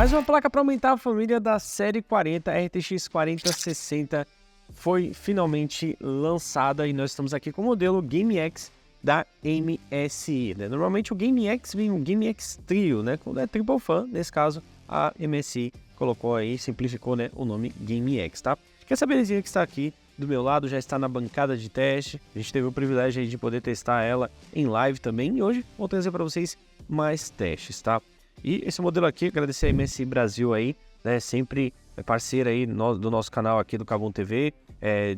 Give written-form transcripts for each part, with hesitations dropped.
Mais uma placa para aumentar a família da série 40, RTX 4060, foi finalmente lançada e nós estamos aqui com o modelo GameX da MSI, né? Normalmente o GameX vem o GameX Trio, né? Quando é Triple Fan, nesse caso a MSI colocou aí, simplificou, né, o nome GameX, tá? Quer saber a que está aqui do meu lado, já está na bancada de teste, a gente teve o privilégio aí de poder testar ela em live também e hoje vou trazer para vocês mais testes, tá? E esse modelo aqui, agradecer a MSI Brasil aí, né, sempre parceira aí do nosso canal aqui do KABUM TV,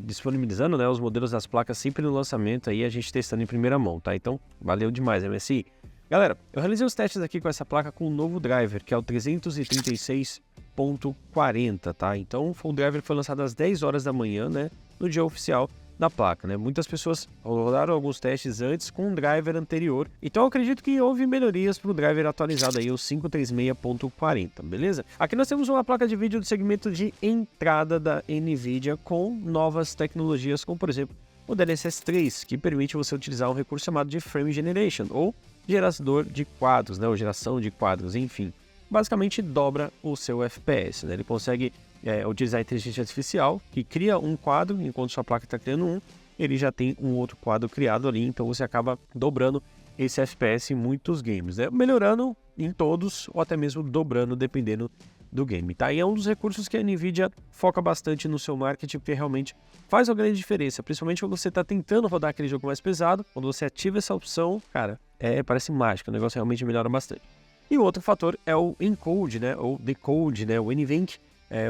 disponibilizando, né, os modelos das placas sempre no lançamento aí, a gente testando em primeira mão, tá? Então, valeu demais, MSI. Galera, eu realizei os testes aqui com essa placa com um novo driver, que é o 336.40, tá? Então, foi um driver que foi lançado às 10 horas da manhã, né, no dia oficial da placa, né? Muitas pessoas rodaram alguns testes antes com um driver anterior, então eu acredito que houve melhorias para o driver atualizado aí, o 536.40, beleza? Aqui nós temos uma placa de vídeo do segmento de entrada da NVIDIA com novas tecnologias, como por exemplo o DLSS 3, que permite você utilizar um recurso chamado de Frame Generation, ou gerador de quadros, né? Ou geração de quadros, enfim. Basicamente dobra o seu FPS, né? Ele consegue utilizar a inteligência artificial, que cria um quadro, enquanto sua placa está criando um, ele já tem um outro quadro criado ali, então você acaba dobrando esse FPS em muitos games, né? Melhorando em todos, ou até mesmo dobrando, dependendo do game, tá? E é um dos recursos que a NVIDIA foca bastante no seu marketing, porque realmente faz uma grande diferença, principalmente quando você está tentando rodar aquele jogo mais pesado, quando você ativa essa opção, cara, parece mágica, o negócio realmente melhora bastante. E o outro fator é o encode, né? Ou decode, né? O NVENC,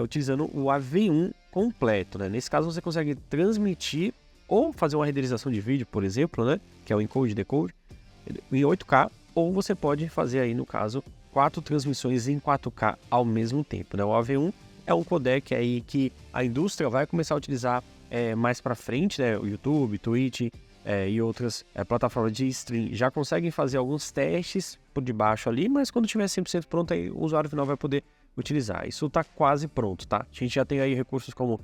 utilizando o AV1 completo, né? Nesse caso você consegue transmitir ou fazer uma renderização de vídeo, por exemplo, né? Que é o encode decode, em 8K, ou você pode fazer aí, no caso, 4 transmissões em 4K ao mesmo tempo, né? O AV1 é um codec aí que a indústria vai começar a utilizar mais para frente, né? O YouTube, Twitch e outras plataformas de stream já conseguem fazer alguns testes por debaixo ali, mas quando tiver 100% pronto, aí o usuário final vai poder utilizar. Isso está quase pronto, tá? A gente já tem aí recursos como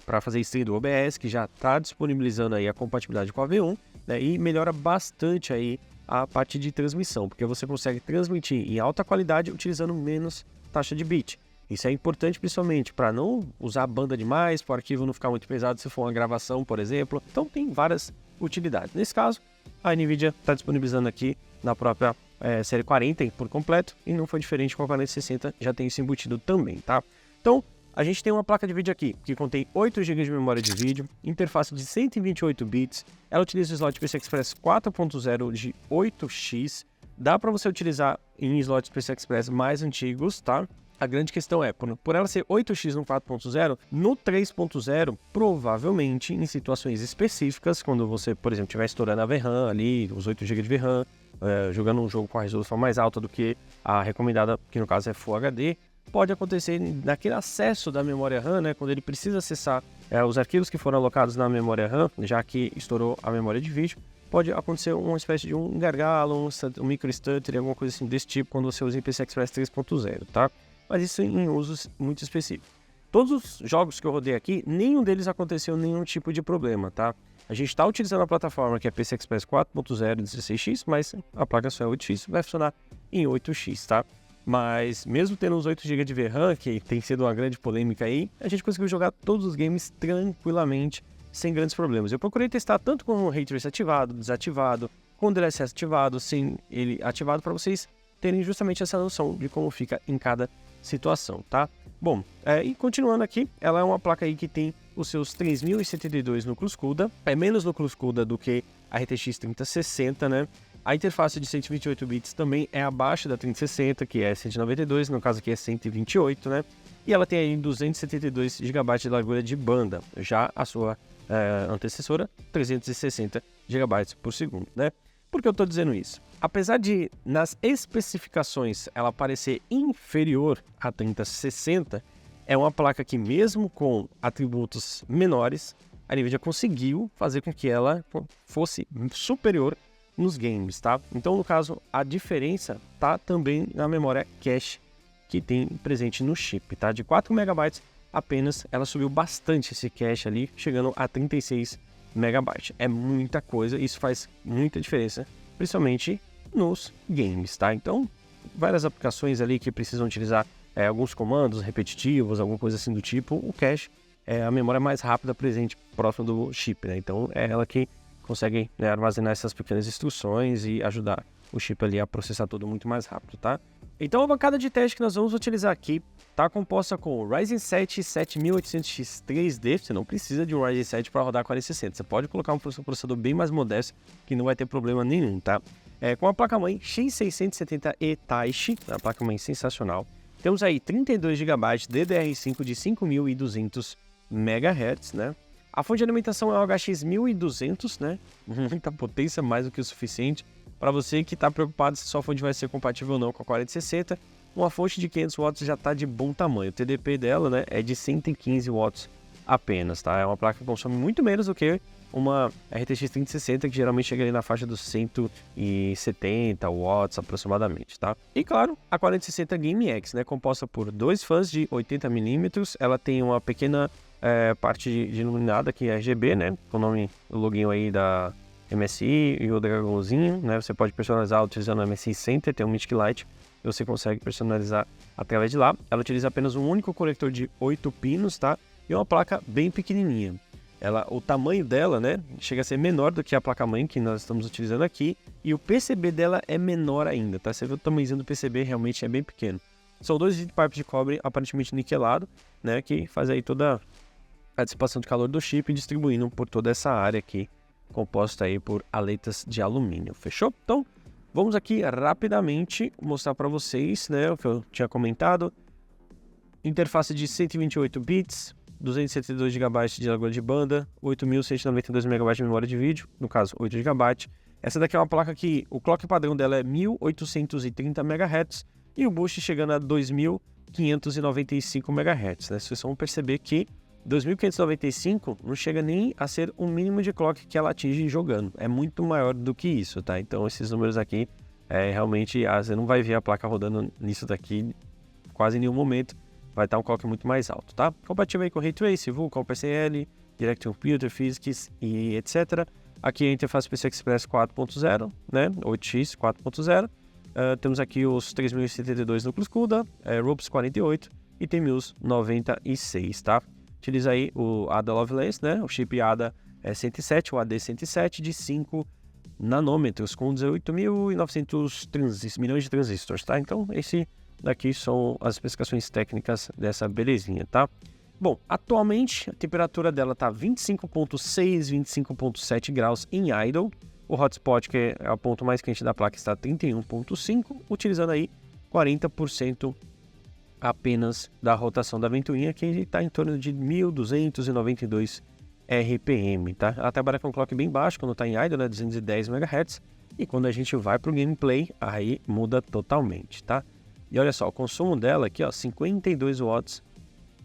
para fazer stream do OBS, que já está disponibilizando aí a compatibilidade com a AV1, né? E melhora bastante aí a parte de transmissão, porque você consegue transmitir em alta qualidade utilizando menos taxa de bit. Isso é importante principalmente para não usar banda demais, para o arquivo não ficar muito pesado se for uma gravação, por exemplo. Então tem várias utilidades. Nesse caso, a NVIDIA está disponibilizando aqui na própria série 40 por completo, e não foi diferente com a 4060, já tem isso embutido também, tá? Então, a gente tem uma placa de vídeo aqui, que contém 8 GB de memória de vídeo, interface de 128 bits, ela utiliza o slot PCI Express 4.0 de 8x, dá para você utilizar em slots PCI Express mais antigos, tá? A grande questão é, por ela ser 8x no 4.0, no 3.0, provavelmente em situações específicas, quando você, por exemplo, estiver estourando a VRAM ali, os 8 GB de VRAM, jogando um jogo com a resolução mais alta do que a recomendada, que no caso é Full HD, pode acontecer naquele acesso da memória RAM, né, quando ele precisa acessar os arquivos que foram alocados na memória RAM, já que estourou a memória de vídeo, pode acontecer uma espécie de um gargalo, um micro stutter, alguma coisa assim desse tipo, quando você usa em PCI Express 3.0, tá? Mas isso em usos muito específicos. Todos os jogos que eu rodei aqui, nenhum deles aconteceu nenhum tipo de problema, tá? A gente está utilizando a plataforma que é PCI Express 4.0 16x, mas a placa só é 8x, vai funcionar em 8x, tá? Mas mesmo tendo os 8 GB de VRAM, que tem sido uma grande polêmica aí, a gente conseguiu jogar todos os games tranquilamente, sem grandes problemas. Eu procurei testar tanto com o Ray Trace ativado, desativado, com o DLSS ativado, sem ele ativado, para vocês terem justamente essa noção de como fica em cada situação, tá? Bom, e continuando aqui, ela é uma placa aí que tem os seus 3072 núcleos CUDA, é menos núcleos CUDA do que a RTX 3060, né? A interface de 128 bits também é abaixo da 3060, que é 192, no caso aqui é 128, né? E ela tem aí 272 GB de largura de banda, já a sua antecessora, 360 GB por segundo, né? Por que eu estou dizendo isso? Apesar de, nas especificações, ela parecer inferior à 3060, é uma placa que mesmo com atributos menores, a NVIDIA conseguiu fazer com que ela fosse superior nos games, tá? Então, no caso, a diferença tá também na memória cache que tem presente no chip, tá? De 4 MB apenas, ela subiu bastante esse cache ali, chegando a 36 MB. É muita coisa, isso faz muita diferença, principalmente nos games, tá? Então, várias aplicações ali que precisam utilizar alguns comandos repetitivos, alguma coisa assim do tipo, o cache é a memória mais rápida presente próximo do chip, né? Então é ela que consegue, né, armazenar essas pequenas instruções e ajudar o chip ali a processar tudo muito mais rápido, tá? Então a bancada de teste que nós vamos utilizar aqui está composta com o Ryzen 7 7800X 3D. Você não precisa de um Ryzen 7 para rodar 4060. Você pode colocar um processador bem mais modesto que não vai ter problema nenhum, tá? Com a placa-mãe X670E Taishi, a placa-mãe sensacional. Temos aí 32 GB DDR5 de 5200 MHz, né? A fonte de alimentação é o HX 1200, né? Muita potência, mais do que o suficiente. Para você que está preocupado se sua fonte vai ser compatível ou não com a 4060, uma fonte de 500 watts já está de bom tamanho. O TDP dela, né, é de 115 watts apenas, tá? É uma placa que consome muito menos do que uma RTX 3060, que geralmente chega ali na faixa dos 170 watts aproximadamente, tá? E claro, a 4060 Game X, né, composta por dois fãs de 80mm, ela tem uma pequena parte de iluminada aqui RGB, né, com o login aí da MSI e o dragãozinho, né? Você pode personalizar utilizando o MSI Center, tem um Mystic Light, e você consegue personalizar através de lá. Ela utiliza apenas um único conector de 8 pinos, tá? E uma placa bem pequenininha. O tamanho dela, né, chega a ser menor do que a placa-mãe que nós estamos utilizando aqui, e o PCB dela é menor ainda, tá? Você vê o tamanhozinho do PCB, realmente é bem pequeno. São dois pipes de cobre aparentemente niquelado, né, que faz aí toda a dissipação de calor do chip, distribuindo por toda essa área aqui, composta aí por aletas de alumínio, fechou? Então, vamos aqui rapidamente mostrar para vocês, né, o que eu tinha comentado. Interface de 128 bits, 272 GB de largura de banda, 8.192 MB de memória de vídeo, no caso 8 GB. Essa daqui é uma placa que o clock padrão dela é 1830 MHz e o boost chegando a 2595 MHz, né? Vocês vão perceber que 2595 não chega nem a ser o mínimo de clock que ela atinge jogando. É muito maior do que isso, tá? Então esses números aqui, realmente, você não vai ver a placa rodando nisso daqui quase em nenhum momento. Vai estar um clock muito mais alto, tá? Compatível aí com Ray Tracing, VUCA, OpenCL, Direct Computer, Physics e etc. Aqui a interface PCI Express 4.0, né? 8x 4.0. Temos aqui os 3072 núcleos CUDA, ROPS 48 e TMUS 96, tá? Utiliza aí o ADA Lovelace, né? O chip ADA 107, o AD107 de 5 nanômetros com 18.900 milhões de transistores, tá? Então, esse daqui são as especificações técnicas dessa belezinha, tá? Bom, atualmente a temperatura dela tá 25.6, 25.7 graus em idle. O hotspot, que é o ponto mais quente da placa, está 31.5, utilizando aí 40% apenas da rotação da ventoinha, que está em torno de 1.292 RPM, tá? Ela trabalha com um clock bem baixo quando está em idle, né, 210 MHz, e quando a gente vai para o gameplay, aí muda totalmente, tá? E olha só, o consumo dela aqui, ó, 52 watts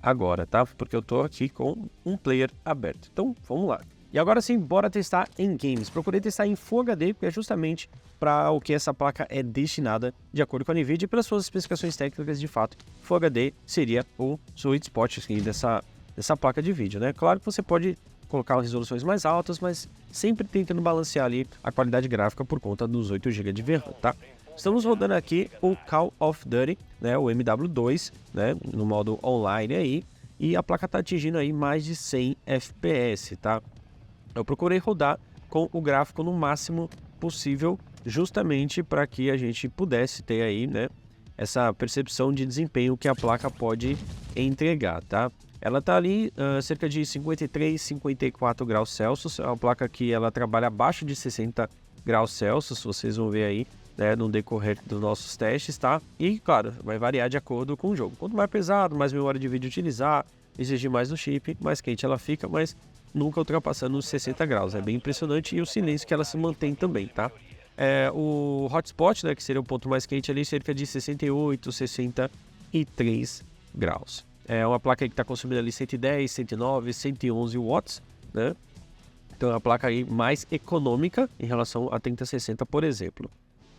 agora, tá? Porque eu tô aqui com um player aberto. Então, vamos lá. E agora sim, bora testar em games. Procurei testar em Full HD, porque é justamente para o que essa placa é destinada, de acordo com a NVIDIA e pelas suas especificações técnicas, de fato. Full HD seria o sweet spot assim, dessa placa de vídeo, né? Claro que você pode colocar resoluções mais altas, mas sempre tentando balancear ali a qualidade gráfica por conta dos 8 GB de VRAM, tá? Estamos rodando aqui o Call of Duty, né, o MW2, né, no modo online aí, e a placa está atingindo aí mais de 100 FPS, tá? Eu procurei rodar com o gráfico no máximo possível, justamente para que a gente pudesse ter aí, né, essa percepção de desempenho que a placa pode entregar, tá? Ela está ali cerca de 53, 54 graus Celsius, é uma placa que ela trabalha abaixo de 60 graus Celsius, vocês vão ver aí, né, no decorrer dos nossos testes, tá? E, claro, vai variar de acordo com o jogo. Quanto mais pesado, mais memória de vídeo utilizar, exigir mais do chip, mais quente ela fica, mas nunca ultrapassando os 60 graus. É bem impressionante, e o silêncio que ela se mantém também, tá? O hotspot, né, que seria o ponto mais quente ali, cerca de 68, 63 graus. É uma placa aí que está consumindo ali 110, 109, 111 watts, né? Então é uma placa aí mais econômica em relação a 3060, por exemplo.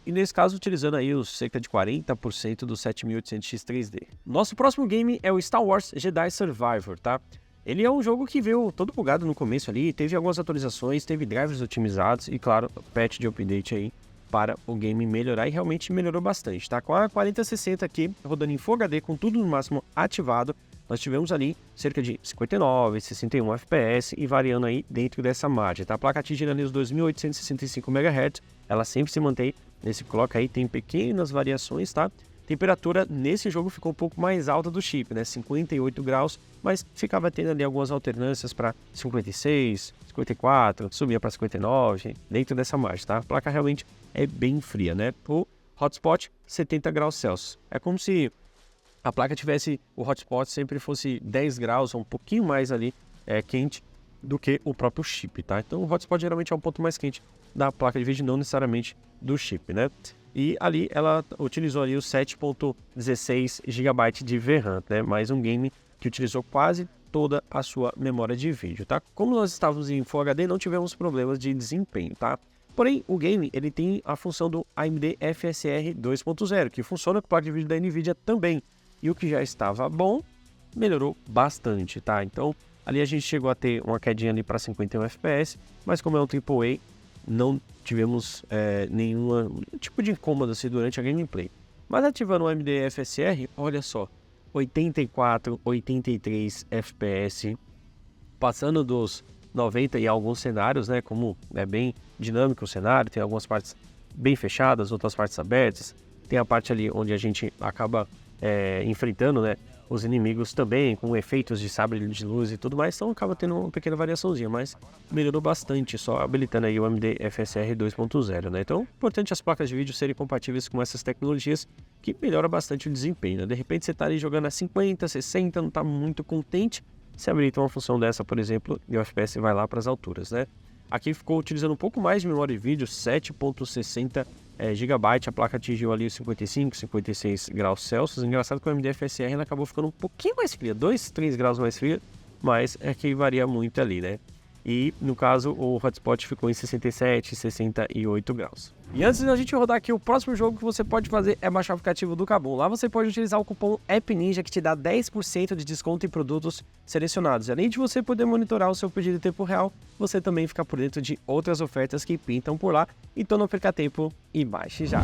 E nesse caso, utilizando aí os cerca de 40% do 7800X 3D. Nosso próximo game é o Star Wars Jedi Survivor, tá? Ele é um jogo que veio todo bugado no começo ali, teve algumas atualizações, teve drivers otimizados e, claro, patch de update aí para o game melhorar, e realmente melhorou bastante, tá? Com a 4060 aqui, rodando em Full HD, com tudo no máximo ativado, nós tivemos ali cerca de 59, 61 FPS e variando aí dentro dessa margem, tá? A placa atingindo ali os 2.865 MHz, ela sempre se mantém nesse clock aí, tem pequenas variações, tá? Temperatura nesse jogo ficou um pouco mais alta do chip, né? 58 graus, mas ficava tendo ali algumas alternâncias para 56, 54, subia para 59, dentro dessa margem, tá? A placa realmente é bem fria, né? O hotspot, 70 graus Celsius. É como se a placa tivesse, o hotspot sempre fosse 10 graus, ou um pouquinho mais ali quente do que o próprio chip, tá? Então o hotspot geralmente é um ponto mais quente da placa de vídeo, não necessariamente do chip, né? E ali ela utilizou ali os 7.16 GB de VRAM, né? Mais um game que utilizou quase toda a sua memória de vídeo, tá? Como nós estávamos em Full HD, não tivemos problemas de desempenho, tá? Porém, o game ele tem a função do AMD FSR 2.0, que funciona com a placa de vídeo da NVIDIA também. E o que já estava bom, melhorou bastante, tá? Então, ali a gente chegou a ter uma quedinha ali para 51 FPS, mas como é um AAA, não tivemos nenhum tipo de incômodo assim durante a gameplay. Mas ativando o AMD FSR, olha só, 84, 83 FPS, passando dos 90 em alguns cenários, né? Como é bem dinâmico o cenário, tem algumas partes bem fechadas, outras partes abertas, tem a parte ali onde a gente acaba enfrentando, né, os inimigos também, com efeitos de sabre de luz e tudo mais, então acaba tendo uma pequena variaçãozinha, mas melhorou bastante, só habilitando aí o AMD FSR 2.0, né? Então, importante as placas de vídeo serem compatíveis com essas tecnologias, que melhora bastante o desempenho, né? De repente você tá ali jogando a 50, 60, não tá muito contente, você habilita uma função dessa, por exemplo, e o FPS vai lá para as alturas, né? Aqui ficou utilizando um pouco mais de memória de vídeo, 7.60 GB, a placa atingiu ali os 55, 56 graus Celsius. Engraçado que o AMD FSR ela acabou ficando um pouquinho mais fria, 2, 3 graus mais fria, mas é que varia muito ali, né? E no caso o hotspot ficou em 67, 68 graus. E antes da gente rodar aqui, o próximo jogo que você pode fazer é baixar o aplicativo do Kabum. Lá você pode utilizar o cupom AppNinja que te dá 10% de desconto em produtos selecionados. Além de você poder monitorar o seu pedido em tempo real, você também fica por dentro de outras ofertas que pintam por lá. Então não perca tempo e baixe já.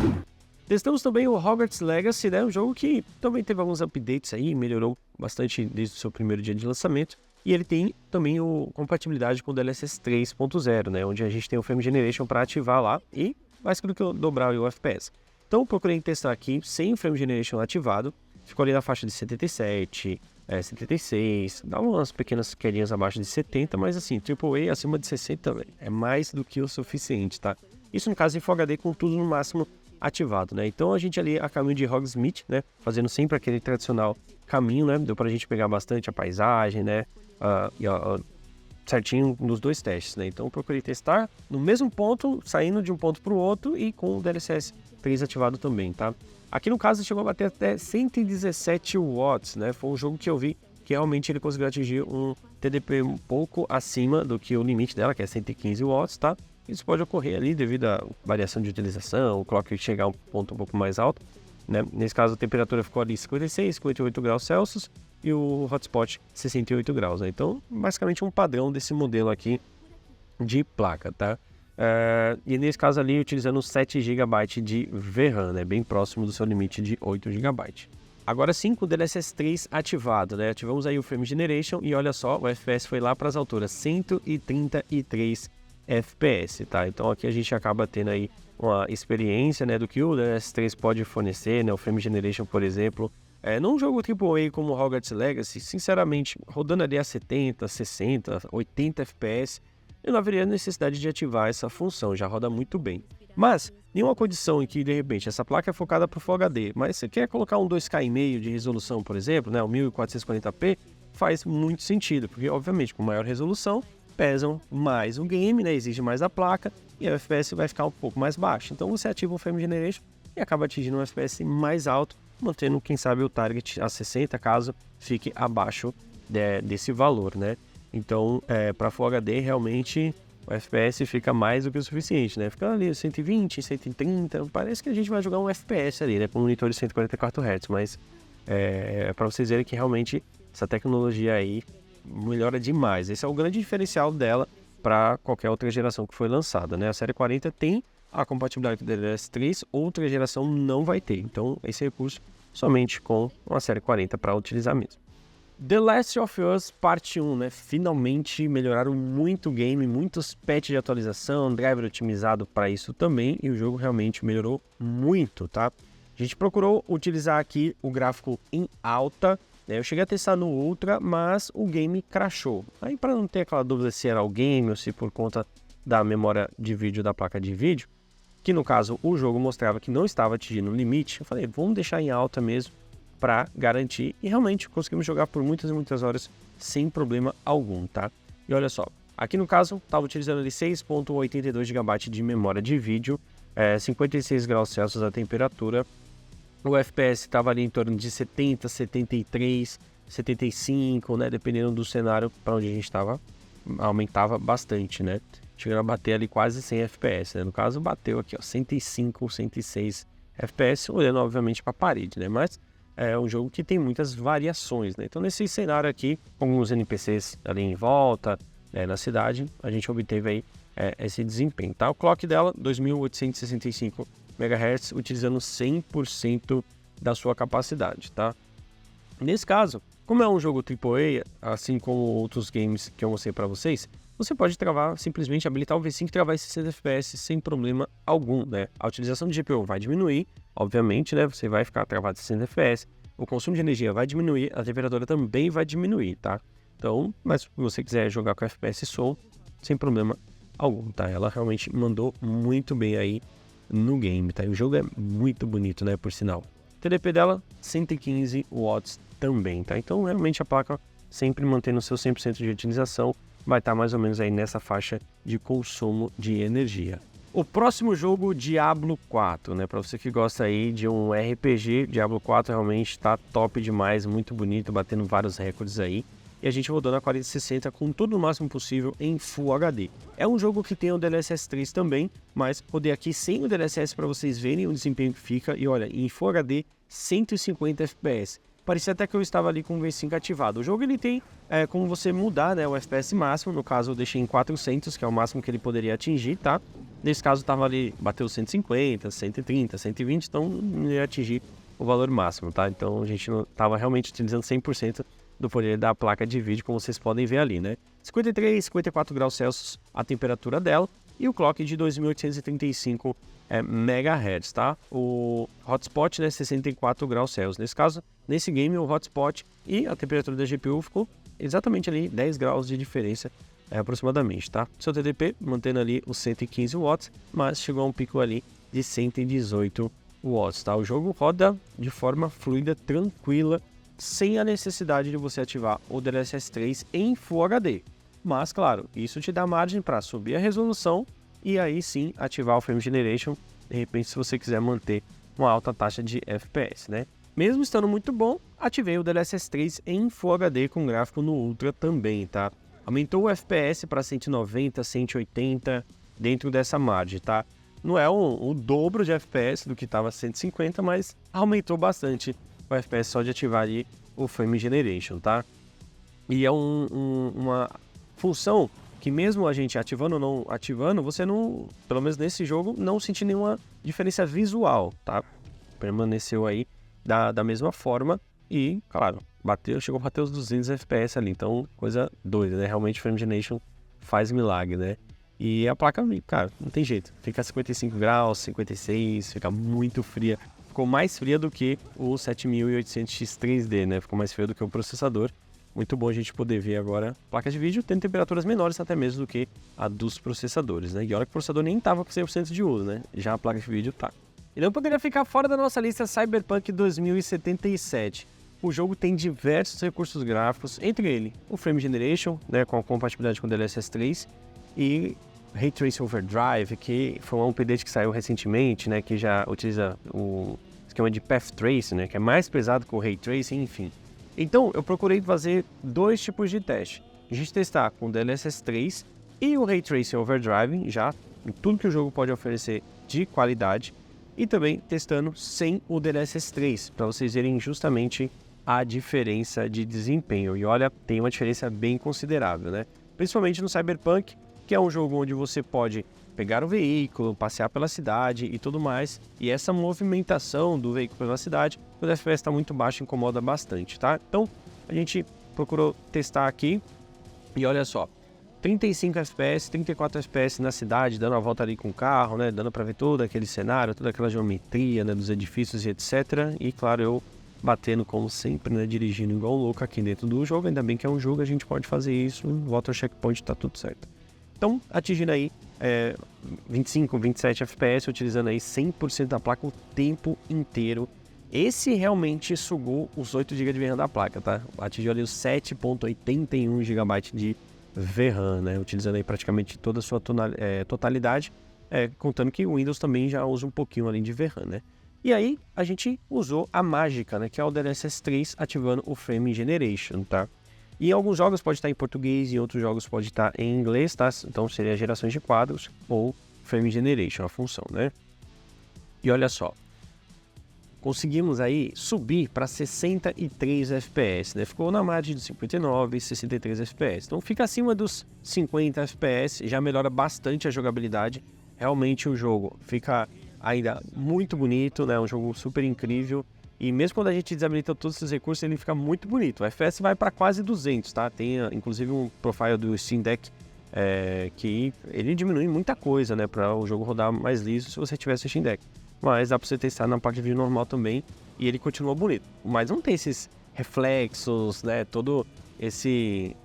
Testamos também o Hogwarts Legacy, né? Um jogo que também teve alguns updates aí, melhorou bastante desde o seu primeiro dia de lançamento. E ele tem também compatibilidade com o DLSS 3.0, né? Onde a gente tem o Frame Generation para ativar lá e mais do que dobrar o FPS. Então procurei testar aqui sem o Frame Generation ativado, ficou ali na faixa de 77, 76, dá umas pequenas quedinhas abaixo de 70, mas assim, AAA acima de 60 é mais do que o suficiente, tá? Isso no caso em Full HD com tudo no máximo ativado, né? Então a gente ali a caminho de Hogsmeade, né? Fazendo sempre aquele tradicional caminho, né? Deu pra gente pegar bastante a paisagem, né? Certinho nos dois testes, né? Então eu procurei testar no mesmo ponto, saindo de um ponto para o outro e com o DLSS 3 ativado também, tá? Aqui no caso chegou a bater até 117 watts, né? Foi um jogo que eu vi que realmente ele conseguiu atingir um TDP um pouco acima do que o limite dela, que é 115 watts, tá? Isso pode ocorrer ali devido à variação de utilização, o clock chegar a um ponto um pouco mais alto, né? Nesse caso a temperatura ficou ali 56, 58 graus Celsius e o hotspot 68 graus, né? Então basicamente um padrão desse modelo aqui de placa, tá? E nesse caso ali utilizando 7 GB de VRAM, né? Bem próximo do seu limite de 8 GB. Agora sim, com o DLSS 3 ativado, né? Ativamos aí o Frame Generation e olha só, o FPS foi lá para as alturas, 133 FPS, tá? Então aqui a gente acaba tendo aí uma experiência, né, do que o DLSS 3 pode fornecer, né? O Frame Generation, por exemplo, num jogo AAA como Hogwarts Legacy, sinceramente, rodando ali a 70, 60, 80 FPS, eu não haveria necessidade de ativar essa função, já roda muito bem. Mas, em uma condição em que, de repente, essa placa é focada para o Full HD, mas você quer colocar um 2K de resolução, por exemplo, né, um 1440p, faz muito sentido, porque, obviamente, com maior resolução, pesam mais o game, né, exige mais a placa, e o FPS vai ficar um pouco mais baixo. Então, você ativa o Frame Generation e acaba atingindo um FPS mais alto, mantendo, quem sabe, o target a 60, caso fique abaixo desse valor, né? Então, para Full HD, realmente, o FPS fica mais do que o suficiente, né? Fica ali 120, 130, parece que a gente vai jogar um FPS ali, né? Com um monitor de 144 Hz, mas para vocês verem que realmente essa tecnologia aí melhora demais. Esse é o grande diferencial dela para qualquer outra geração que foi lançada, né? A série 40 tem a compatibilidade com o DLSS 3, outra geração não vai ter. Então, esse recurso somente com uma série 40 para utilizar mesmo. The Last of Us Parte 1, né? Finalmente melhoraram muito o game, muitos patches de atualização, driver otimizado para isso também, e o jogo realmente melhorou muito, tá? A gente procurou utilizar aqui o gráfico em alta, né? Eu cheguei a testar no Ultra, mas o game crashou. Aí, para não ter aquela dúvida se era o game ou se por conta da memória de vídeo da placa de vídeo, que no caso o jogo mostrava que não estava atingindo o limite, eu falei, vamos deixar em alta mesmo, para garantir, e realmente conseguimos jogar por muitas e muitas horas sem problema algum, tá? E olha só, aqui no caso, estava utilizando ali 6.82 GB de memória de vídeo, 56 graus Celsius a temperatura, o FPS estava ali em torno de 70, 73, 75, né? Dependendo do cenário para onde a gente estava, aumentava bastante, né? Chegando a bater ali quase 100 FPS, né? No caso, bateu aqui, ó, 105, 106 FPS, olhando obviamente para a parede, né? Mas é um jogo que tem muitas variações, né? Então, nesse cenário aqui, com alguns NPCs ali em volta, na cidade, a gente obteve aí esse desempenho, tá? O clock dela, 2.865 MHz, utilizando 100% da sua capacidade, tá? Nesse caso, como é um jogo AAA, assim como outros games que eu mostrei para vocês, você pode travar, simplesmente habilitar o V5 e travar esses 60 FPS sem problema algum, né? A utilização de GPU vai diminuir, obviamente, né? Você vai ficar travado em 60 FPS, o consumo de energia vai diminuir, a temperatura também vai diminuir, tá? Então, mas se você quiser jogar com FPS solto, sem problema algum, tá? Ela realmente mandou muito bem aí no game, tá? E o jogo é muito bonito, né? Por sinal. O TDP dela, 115 watts também, tá? Então, realmente a placa sempre mantendo o seu 100% de utilização, vai estar mais ou menos aí nessa faixa de consumo de energia. O próximo jogo, Diablo 4, né? Para você que gosta aí de um RPG, Diablo 4 realmente está top demais, muito bonito, batendo vários recordes aí. E a gente rodou na 4060 com tudo o máximo possível em Full HD. É um jogo que tem o DLSS 3 também, mas rodei aqui sem o DLSS para vocês verem o desempenho que fica. E olha, em Full HD, 150 FPS. Parecia até que eu estava ali com o V5 ativado. O jogo ele tem como você mudar, né, o FPS máximo. No caso eu deixei em 400, que é o máximo que ele poderia atingir, tá? Nesse caso estava ali, bateu 150, 130, 120, então não ia atingir o valor máximo, tá? Então a gente não estava realmente utilizando 100% do poder da placa de vídeo, como vocês podem ver ali, né? 53, 54 graus Celsius a temperatura dela e o clock de 2835 MHz, tá? O hotspot, né, 64 graus Celsius. Nesse caso, nesse game, o hotspot e a temperatura da GPU ficou exatamente ali 10 graus de diferença aproximadamente, tá? Seu TDP mantendo ali os 115 watts, mas chegou a um pico ali de 118 watts, tá? O jogo roda de forma fluida, tranquila, sem a necessidade de você ativar o DLSS 3 em Full HD. Mas, claro, isso te dá margem para subir a resolução e aí sim ativar o Frame Generation, de repente, se você quiser manter uma alta taxa de FPS, né? Mesmo estando muito bom, ativei o DLSS 3 em Full HD com gráfico no Ultra também, tá? Aumentou o FPS para 190, 180 dentro dessa margem, tá? Não é o dobro de FPS do que estava 150, mas aumentou bastante o FPS só de ativar ali o Frame Generation, tá? E é uma função que mesmo a gente ativando ou não ativando, você não, pelo menos nesse jogo, não sente nenhuma diferença visual, tá? Permaneceu aí da mesma forma e, claro, chegou a bater os 200 FPS ali, então coisa doida, né? Realmente o Frame Generation faz milagre, né? E a placa, cara, não tem jeito, fica a 55 graus, 56, fica muito fria. Ficou mais fria do que o 7800X 3D, né? Ficou mais frio do que o processador. Muito bom a gente poder ver agora placas de vídeo tendo temperaturas menores até mesmo do que a dos processadores, né? E olha que o processador nem estava com 100% de uso, né? Já a placa de vídeo tá. E não poderia ficar fora da nossa lista Cyberpunk 2077. O jogo tem diversos recursos gráficos, entre ele o Frame Generation, né, com a compatibilidade com o DLSS 3, e Ray Tracing Overdrive, que foi um update que saiu recentemente, né, que já utiliza o esquema de Path Tracing, né, que é mais pesado que o Ray Tracing, enfim. Então, eu procurei fazer dois tipos de teste. A gente testar com o DLSS 3 e o Ray Tracing Overdrive, já em tudo que o jogo pode oferecer de qualidade, e também testando sem o DLSS 3, para vocês verem justamente a diferença de desempenho. E olha, tem uma diferença bem considerável, né? Principalmente no Cyberpunk, que é um jogo onde você pode pegar o veículo, passear pela cidade e tudo mais, e essa movimentação do veículo pela cidade, quando o FPS está muito baixo, incomoda bastante, tá? Então, a gente procurou testar aqui, e olha só, 35 FPS, 34 FPS na cidade, dando a volta ali com o carro, né, dando para ver todo aquele cenário, toda aquela geometria, né, dos edifícios e etc. E claro, eu batendo como sempre, né, dirigindo igual um louco aqui dentro do jogo, ainda bem que é um jogo, a gente pode fazer isso, volta ao checkpoint, tá tudo certo. Então, atingindo aí 25, 27 FPS, utilizando aí 100% da placa o tempo inteiro. Esse realmente sugou os 8 GB de VRAM da placa, tá? Atingiu ali os 7.81 GB de VRAM, né? Utilizando aí praticamente toda a sua totalidade, contando que o Windows também já usa um pouquinho ali de VRAM, né? E aí, a gente usou a mágica, né? Que é o DLSS 3 ativando o Frame Generation, tá? E em alguns jogos pode estar em português, em outros jogos pode estar em inglês, tá? Então seria gerações de quadros ou Frame Generation, a função, né? E olha só, conseguimos aí subir para 63 FPS, né? Ficou na margem de 59 e 63 FPS. Então fica acima dos 50 FPS, já melhora bastante a jogabilidade. Realmente o jogo fica ainda muito bonito, né? Um jogo super incrível. E mesmo quando a gente desabilita todos esses recursos, ele fica muito bonito. O FPS vai para quase 200, tá? Tem inclusive um profile do Steam Deck que ele diminui muita coisa, né? Para o jogo rodar mais liso se você tivesse o Steam Deck. Mas dá para você testar na parte de vídeo normal também e ele continua bonito. Mas não tem esses reflexos, né? Todo esse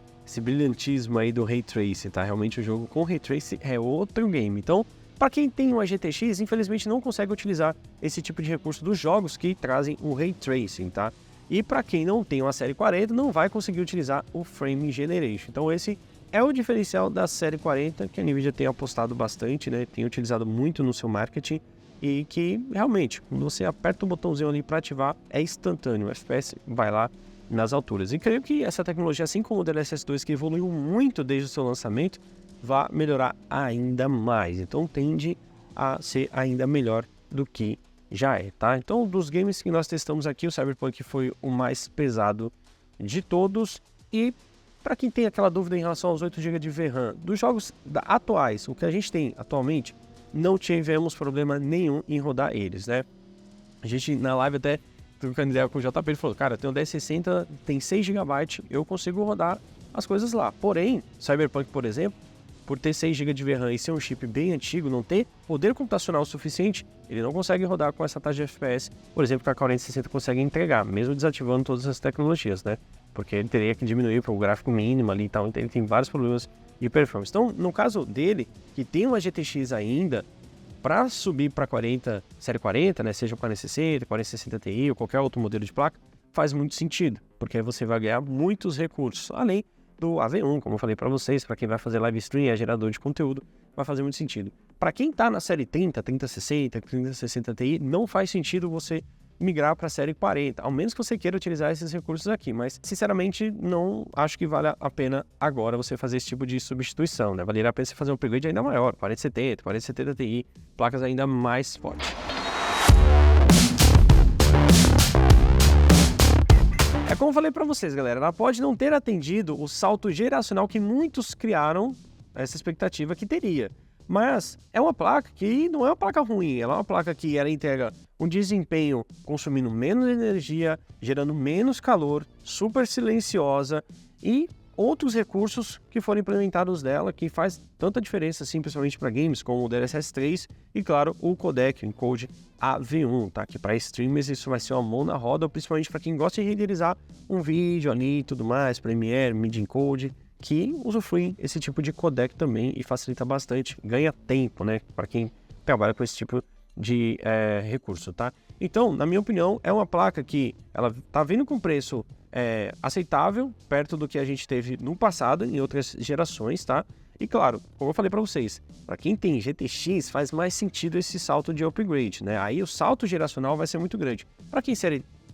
brilhantismo aí do Ray Tracing, tá? Realmente o jogo com Ray Tracing é outro game. Então, para quem tem uma GTX, infelizmente não consegue utilizar esse tipo de recurso dos jogos que trazem o Ray Tracing, tá? E para quem não tem uma série 40, não vai conseguir utilizar o Frame Generation. Então esse é o diferencial da série 40, que a Nvidia tem apostado bastante, né? Tem utilizado muito no seu marketing e que realmente, quando você aperta o botãozinho ali para ativar, é instantâneo, o FPS vai lá nas alturas. E creio que essa tecnologia, assim como o DLSS 2, que evoluiu muito desde o seu lançamento, vai melhorar ainda mais. Então tende a ser ainda melhor do que já é, tá? Então, dos games que nós testamos aqui, o Cyberpunk foi o mais pesado de todos. E para quem tem aquela dúvida em relação aos 8 GB de VRAM, dos jogos atuais, o que a gente tem atualmente, não tivemos problema nenhum em rodar eles, né? A gente na live até trocando ideia com o JP, ele falou, cara, eu tenho um 1060, tem 6 GB, eu consigo rodar as coisas lá. Porém, Cyberpunk, por exemplo, por ter 6 GB de VRAM e ser um chip bem antigo, não ter poder computacional suficiente, ele não consegue rodar com essa taxa de FPS, por exemplo, que a 4060 consegue entregar, mesmo desativando todas as tecnologias, né? Porque ele teria que diminuir para o gráfico mínimo ali e tal, então ele tem vários problemas de performance. Então, no caso dele, que tem uma GTX ainda, para subir para 40, série 40, né, seja 4060, 4060 Ti ou qualquer outro modelo de placa, faz muito sentido, porque aí você vai ganhar muitos recursos, além do AV1, como eu falei para vocês, para quem vai fazer live stream, é gerador de conteúdo, vai fazer muito sentido. Para quem está na série 30, 3060, 3060 Ti, não faz sentido você migrar para a série 40, ao menos que você queira utilizar esses recursos aqui, mas sinceramente não acho que vale a pena agora você fazer esse tipo de substituição, né? Valeria a pena você fazer um upgrade ainda maior, 4070, 4070 Ti, placas ainda mais fortes. É como eu falei para vocês, galera, ela pode não ter atendido o salto geracional que muitos criaram essa expectativa que teria. Mas é uma placa que não é uma placa ruim, ela é uma placa que ela entrega um desempenho consumindo menos energia, gerando menos calor, super silenciosa e outros recursos que foram implementados nela que faz tanta diferença assim, principalmente para games como o DLSS 3 e claro o codec, o encode AV1, tá? Que para streamers isso vai ser uma mão na roda, principalmente para quem gosta de renderizar um vídeo ali e tudo mais, Premiere, Mid Encode, que usufruem esse tipo de codec também e facilita bastante, ganha tempo, né, para quem trabalha com esse tipo de recurso, tá? Então, na minha opinião, é uma placa que ela tá vindo com preço aceitável, perto do que a gente teve no passado, em outras gerações, tá? E claro, como eu falei para vocês, para quem tem GTX faz mais sentido esse salto de upgrade, né? Aí o salto geracional vai ser muito grande. Para quem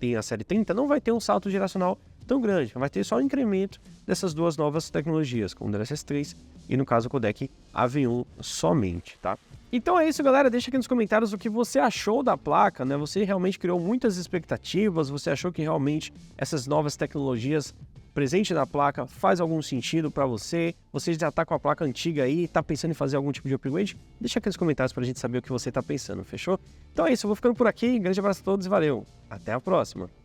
tem a série 30, não vai ter um salto geracional tão grande, vai ter só um incremento dessas duas novas tecnologias, como o DLSS 3 e no caso o codec AV1 somente, tá? Então é isso, galera, deixa aqui nos comentários o que você achou da placa, né? Você realmente criou muitas expectativas, você achou que realmente essas novas tecnologias presente da placa faz algum sentido para você? Você já está com a placa antiga aí, está pensando em fazer algum tipo de upgrade? Deixa aqui nos comentários para a gente saber o que você está pensando, fechou? Então é isso, eu vou ficando por aqui, grande abraço a todos e valeu, até a próxima!